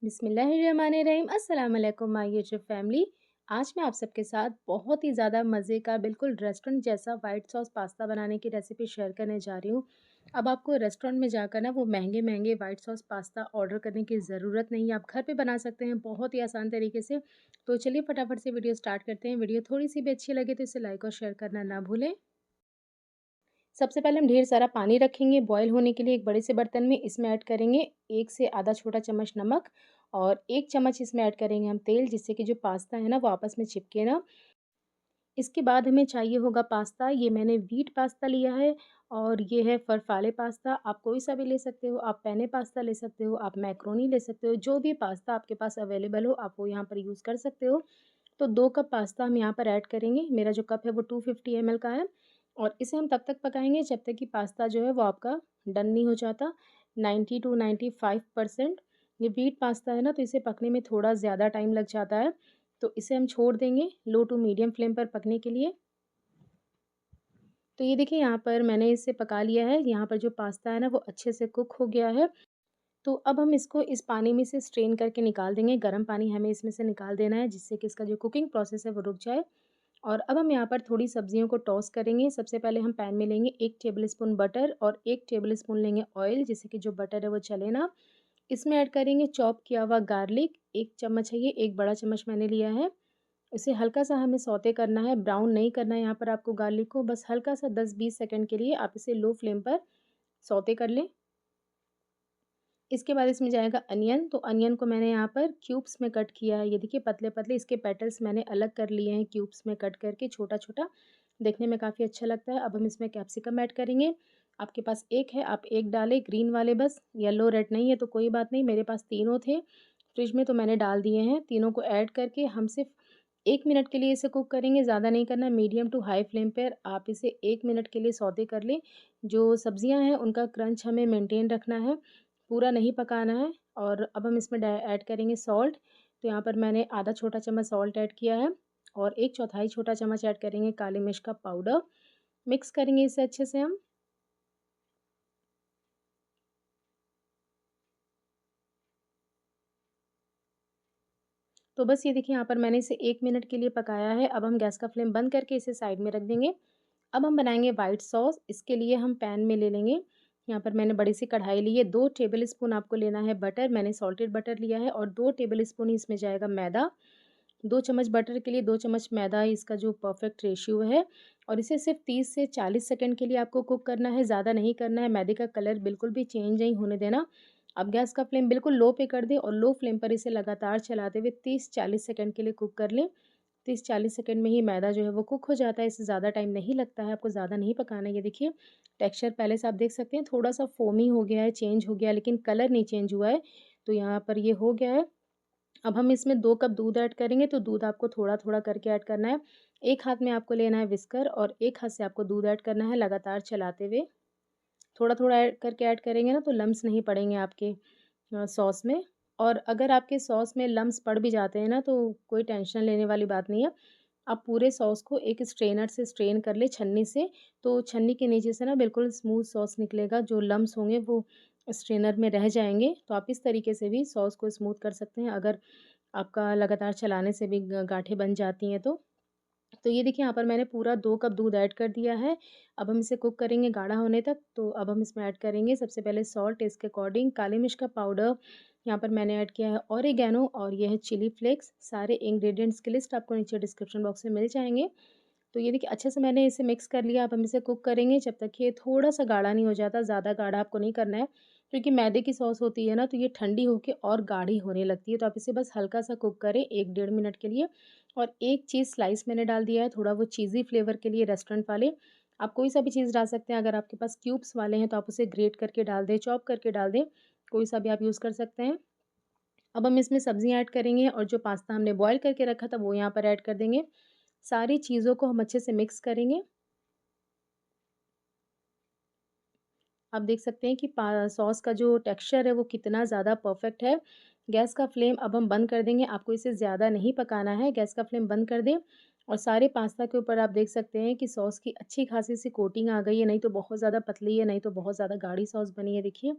बिस्मिल्लाहिर्रहमानिर्रहीम अस्सलाम वालेकुम माय यूट्यूब फैमिली। आज मैं आप सबके साथ बहुत ही ज़्यादा मज़े का बिल्कुल रेस्टोरेंट जैसा वाइट सॉस पास्ता बनाने की रेसिपी शेयर करने जा रही हूँ। अब आपको रेस्टोरेंट में जाकर ना वो महंगे-महंगे वाइट सॉस पास्ता ऑर्डर करने की ज़रूरत नहीं है, आप घर पे बना सकते हैं बहुत ही आसान तरीके से। तो चलिए फटाफट से वीडियो स्टार्ट करते हैं। वीडियो थोड़ी-सी भी अच्छी लगे तो इसे लाइक और शेयर करना ना भूलें। सबसे पहले हम ढेर सारा पानी रखेंगे बॉयल होने के लिए एक बड़े से बर्तन में। इसमें ऐड करेंगे 1 से आधा छोटा चम्मच नमक और 1 चम्मच इसमें ऐड करेंगे हम तेल, जिससे कि जो पास्ता है ना वो आपस में चिपके ना। इसके बाद हमें चाहिए होगा पास्ता। ये मैंने व्हीट पास्ता लिया है और ये है फरफाले पास्ता। आप कोई सा भी ले सकते हो, आप पेने पास्ता ले सकते हो, आप मैक्रोनी ले सकते हो, जो भी पास्ता आपके पास अवेलेबल हो आप वो यहाँ पर यूज़ कर सकते हो। तो 2 कप पास्ता हम यहाँ पर ऐड करेंगे। मेरा जो कप है वो 250 ml का है और इसे हम तब तक पकाएँगे जब तक कि पास्ता जो है वो आपका डन नहीं हो जाता। 90 टू 95% ये व्हीट पास्ता है ना, तो इसे पकने में थोड़ा ज़्यादा टाइम लग जाता है। तो इसे हम छोड़ देंगे लो टू मीडियम फ्लेम पर पकने के लिए। तो ये देखिए यहाँ पर मैंने इसे पका लिया है। यहाँ पर जो पास्ता है ना वो अच्छे से कुक हो गया है। तो अब हम इसको इस पानी में से स्ट्रेन करके निकाल देंगे। गर्म पानी हमें इसमें से निकाल देना है, जिससे कि इसका जो कुकिंग प्रोसेस है वो रुक जाए। और अब हम यहाँ पर थोड़ी सब्जियों को टॉस करेंगे। सबसे पहले हम पैन में लेंगे 1 टेबलस्पून बटर और 1 टेबलस्पून लेंगे ऑयल, जिससे कि जो बटर है वो चले ना। इसमें ऐड करेंगे चॉप किया हुआ गार्लिक, 1 चम्मच है ये, 1 बड़ा चम्मच मैंने लिया है। इसे हल्का-सा हमें सौते करना है, ब्राउन नहीं करना है यहाँ पर आपको गार्लिक को, बस हल्का-सा 10-20 सेकंड के लिए आप इसे लो फ्लेम पर सौते कर लें। इसके बाद इसमें जाएगा अनियन। तो अनियन को मैंने यहाँ पर क्यूब्स में कट किया है। ये देखिए पतले-पतले इसके पेटल्स मैंने अलग कर लिए हैं क्यूब्स में कट करके छोटा-छोटा। देखने में काफ़ी अच्छा लगता है। अब हम इसमें कैप्सिकम ऐड करेंगे। आपके पास 1 है, आप 1 डालें, ग्रीन वाले बस, येलो रेड नहीं है तो कोई बात नहीं। मेरे पास तीनों थे फ्रिज में तो मैंने डाल दिए हैं। तीनों को ऐड करके हम सिर्फ़ 1 मिनट के लिए इसे कुक करेंगे, ज़्यादा नहीं करना। मीडियम टू हाई फ्लेम पर आप इसे 1 मिनट के लिए सौते कर लें। जो सब्जियाँ हैं उनका क्रंच हमें मेंटेन रखना है, पूरा नहीं पकाना है। और अब हम इसमें ऐड करेंगे सॉल्ट। तो यहाँ पर मैंने आधा छोटा चम्मच सॉल्ट ऐड किया है और 1/4 छोटा चम्मच ऐड करेंगे काली मिर्च का पाउडर। मिक्स करेंगे इसे अच्छे से हम। तो बस ये देखिए यहाँ पर मैंने इसे 1 मिनट के लिए पकाया है। अब हम गैस का फ्लेम बंद करके इसे साइड में रख देंगे। अब हम बनाएँगे व्हाइट सॉस। इसके लिए हम पैन में ले लेंगे, यहाँ पर मैंने बड़ी सी कढ़ाई ली है। 2 टेबलस्पून आपको लेना है बटर, मैंने सॉल्टेड बटर लिया है और 2 टेबलस्पून ही इसमें जाएगा मैदा। 2 चम्मच बटर के लिए 2 चम्मच मैदा, इसका जो परफेक्ट रेशियो है। और इसे सिर्फ 30 से 40 सेकंड के लिए आपको कुक करना है, ज़्यादा नहीं करना है। मैदे का कलर बिल्कुल भी चेंज नहीं होने देना। अब गैस का फ्लेम बिल्कुल लो पे कर दें और लो फ्लेम पर इसे लगातार चलाते हुए 30-40 सेकंड के लिए कुक कर लें। 30-40 सेकंड में ही मैदा जो है वो कुक हो जाता है, इससे ज़्यादा टाइम नहीं लगता है, आपको ज़्यादा नहीं पकाना है। ये देखिए टेक्सचर पहले से आप देख सकते हैं थोड़ा-सा फोमी हो गया है, चेंज हो गया है, लेकिन कलर नहीं चेंज हुआ है। तो यहाँ पर ये हो गया है। अब हम इसमें 2 कप दूध ऐड करेंगे, तो दूध आपको थोड़ा-थोड़ा करके ऐड करना है। एक हाथ में आपको लेना है विस्कर और एक हाथ से आपको दूध ऐड करना है लगातार चलाते हुए। थोड़ा-थोड़ा ऐड करके ऐड करेंगे ना तो लम्स नहीं पड़ेंगे आपके सॉस में। और अगर आपके सॉस में लम्स पड़ भी जाते हैं ना तो कोई टेंशन लेने वाली बात नहीं है। आप पूरे सॉस को एक स्ट्रेनर से स्ट्रेन कर लें छन्नी से, तो छन्नी के नीचे से ना बिल्कुल स्मूथ सॉस निकलेगा, जो लम्स होंगे वो स्ट्रेनर में रह जाएँगे। तो आप इस तरीके से भी सॉस को स्मूथ कर सकते हैं, अगर आपका लगातार चलाने से भी ग गाँठें बन जाती हैं तो। तो ये देखिए यहाँ पर मैंने पूरा 2 कप दूध ऐड कर दिया है। अब हम इसे कुक करेंगे गाढ़ा होने तक। तो अब हम इसमें ऐड करेंगे सबसे पहले सॉल्ट टेस्ट के अकॉर्डिंग, काली मिर्च का पाउडर, यहाँ पर मैंने ऐड किया है ऑरिगैनो और ये है चिली फ्लेक्स। सारे इंग्रीडिएंट्स की लिस्ट आपको नीचे डिस्क्रिप्शन बॉक्स में मिल जाएँगे। तो ये देखिए अच्छे से मैंने इसे मिक्स कर लिया। अब हम इसे कुक करेंगे जब तक ये थोड़ा-सा गाढ़ा नहीं हो जाता, ज़्यादा गाढ़ा आपको नहीं करना है, क्योंकि मैदे की सॉस होती है ना तो ये ठंडी होके और गाढ़ी होने लगती है। तो आप इसे बस हल्का-सा कुक करें 1 डेढ़ मिनट के लिए। और एक चीज़ स्लाइस मैंने डाल दिया है, थोड़ा वो चीज़ी फ्लेवर के लिए रेस्टोरेंट वाले। आप कोई सा भी चीज़ डाल सकते हैं, अगर आपके पास क्यूब्स वाले हैं तो आप उसे ग्रेट करके डाल दें, चॉप करके डाल दें, कोई सा भी आप यूज़ कर सकते हैं। अब हम इसमें सब्जियाँ ऐड करेंगे और जो पास्ता हमने बॉयल करके रखा था वो यहाँ पर ऐड कर देंगे। सारी चीज़ों को हम अच्छे से मिक्स करेंगे। आप देख सकते हैं कि पा सॉस का जो टेक्सचर है वो कितना ज़्यादा परफेक्ट है। गैस का फ्लेम अब हम बंद कर देंगे, आपको इसे ज़्यादा नहीं पकाना है, गैस का फ्लेम बंद कर दें। और सारे पास्ता के ऊपर आप देख सकते हैं कि सॉस की अच्छी खासी सी कोटिंग आ गई है, नहीं तो बहुत ज़्यादा पतली है, नहीं तो बहुत ज़्यादा गाढ़ी सॉस बनी है देखिए।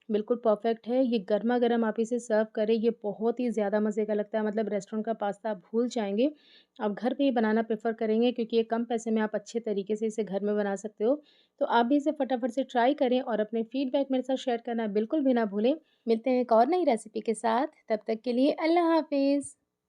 बिल्कुल परफ़ेक्ट है। ये गरमा-गरम आप इसे सर्व करें, ये बहुत ही ज़्यादा मज़े का लगता है, मतलब रेस्टोरेंट का पास्ता आप भूल जाएँगे। आप घर पे ही बनाना प्रेफ़र करेंगे क्योंकि ये कम पैसे में आप अच्छे तरीके से इसे घर में बना सकते हो। तो आप भी इसे फटाफट से ट्राई करें और अपने फीडबैक मेरे साथ शेयर करना बिल्कुल भी ना भूलें। मिलते हैं एक और नई रेसिपी के साथ, तब तक के लिए अल्लाह हाफ़िज़।